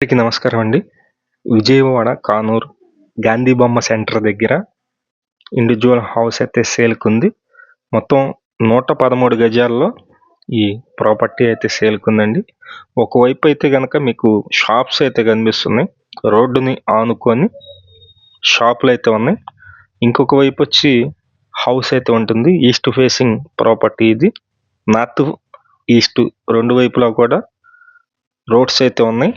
అందరికీ నమస్కారం అండి. విజయవాడ, కానూరు గాంధీ బొమ్మ సెంటర్ దగ్గర ఇండివిడ్యువల్ హౌస్ అయితే సేల్‌కుంది. మొత్తం 113 గజాల్లో ఈ ప్రాపర్టీ అయితే సేల్‌కుందండి. ఒకవైపు అయితే గనక మీకు షాప్స్ అయితే కనిపిస్తున్నాయి. రోడ్డుని ఆనుకొని షాపులైతే ఉన్నాయి. ఇంకొక వైపొచ్చి హౌస్ అయితే ఉంటుంది. ఈస్ట్ ఫేసింగ్ ప్రాపర్టీ ఇది. నార్త్, ఈస్ట్ 2 వైపులా కూడా రోడ్స్ అయితే ఉన్నాయి.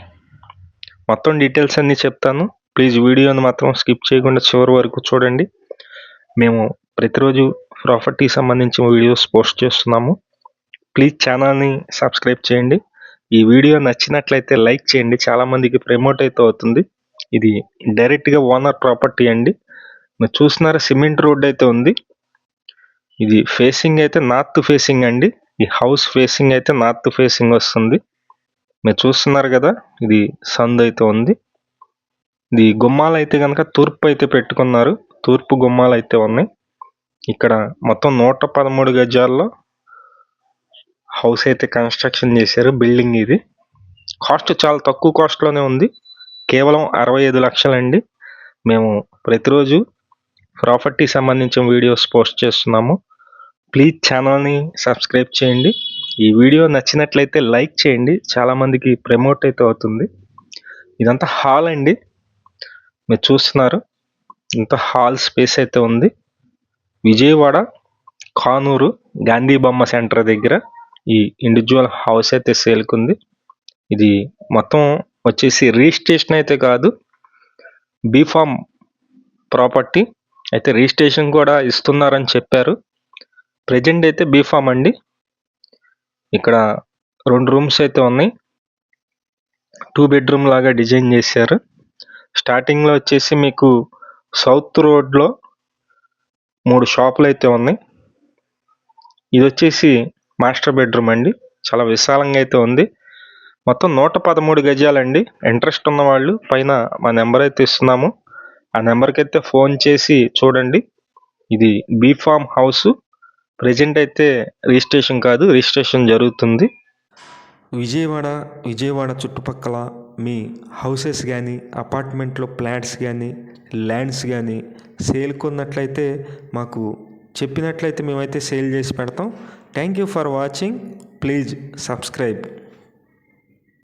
మొత్తం డీటెయిల్స్ అన్నీ చెప్తాను. ప్లీజ్ వీడియోని మాత్రం స్కిప్ చేయకుండా చివరి వరకు చూడండి. మేము ప్రతిరోజు ప్రాపర్టీకి సంబంధించిన వీడియోస్ పోస్ట్ చేస్తున్నాము. ప్లీజ్ ఛానల్‌ని సబ్స్క్రైబ్ చేయండి. ఈ వీడియో నచ్చినట్లయితే లైక్ చేయండి. చాలామందికి ప్రమోట్ అయితే అవుతుంది. ఇది డైరెక్ట్‌గా ఓనర్ ప్రాపర్టీ అండి. మీరు చూస్తున్నారా, సిమెంట్ రోడ్ అయితే ఉంది. ఇది ఫేసింగ్ అయితే నార్త్ ఫేసింగ్ అండి. ఈ హౌస్ ఫేసింగ్ అయితే నార్త్ ఫేసింగ్ వస్తుంది. మీరు చూస్తున్నారు కదా, ఇది సందు అయితే ఉంది. ఇది గుమ్మాలు అయితే కనుక తూర్పు అయితే పెట్టుకున్నారు. తూర్పు గుమ్మాలు అయితే ఉన్నాయి. ఇక్కడ మొత్తం 113 గజాల్లో హౌస్ అయితే కన్స్ట్రక్షన్ చేశారు. బిల్డింగ్ ఇది కాస్ట్ చాలా తక్కువ కాస్ట్లోనే ఉంది. కేవలం 65 లక్షలండి. మేము ప్రతిరోజు ప్రాపర్టీ సంబంధించిన వీడియోస్ పోస్ట్ చేస్తున్నాము. ప్లీజ్ ఛానల్ని సబ్స్క్రైబ్ చేయండి. ఈ వీడియో నచ్చినట్లయితే లైక్ చేయండి. చాలామందికి ప్రమోట్ అయితే అవుతుంది. ఇదంతా హాల్ అండి. మీరు చూస్తున్నారు, ఇంత హాల్ స్పేస్ అయితే ఉంది. విజయవాడ, కానూరు గాంధీ బొమ్మ సెంటర్ దగ్గర ఈ ఇండివిడ్యువల్ హౌస్ అయితే సేల్‌కుంది. ఇది మొత్తం వచ్చేసి రిజిస్ట్రేషన్ అయితే కాదు, బీఫామ్ ప్రాపర్టీ. అయితే రిజిస్ట్రేషన్ కూడా ఇస్తున్నారని చెప్పారు. ప్రెజెంట్ అయితే బీఫామ్ అండి. ఇక్కడ 2 రూమ్స్ అయితే ఉన్నాయి. 2 బెడ్రూమ్ లాగా డిజైన్ చేశారు. స్టార్టింగ్లో వచ్చేసి మీకు సౌత్ రోడ్లో 3 షాపులు అయితే ఉన్నాయి. ఇది వచ్చేసి మాస్టర్ బెడ్రూమ్ అండి. చాలా విశాలంగా అయితే ఉంది. మొత్తం 113 గజాలండి. ఇంట్రెస్ట్ ఉన్న వాళ్ళు పైన మా నెంబర్ అయితే ఇస్తున్నాము. ఆ నెంబర్కి అయితే ఫోన్ చేసి చూడండి. ఇది బీఫామ్ హౌస్. ప్రెజెంట్ అయితే రిజిస్ట్రేషన్ కాదు, రిజిస్ట్రేషన్ జరుగుతుంది. విజయవాడ చుట్టుపక్కల మీ హౌసెస్ కానీ, అపార్ట్మెంట్లో ఫ్లాట్స్ కానీ, ల్యాండ్స్ కానీ సేల్కున్నట్లయితే మాకు చెప్పినట్లయితే మేమైతే సేల్ చేసి పెడతాం. Thank you for watching. Please subscribe.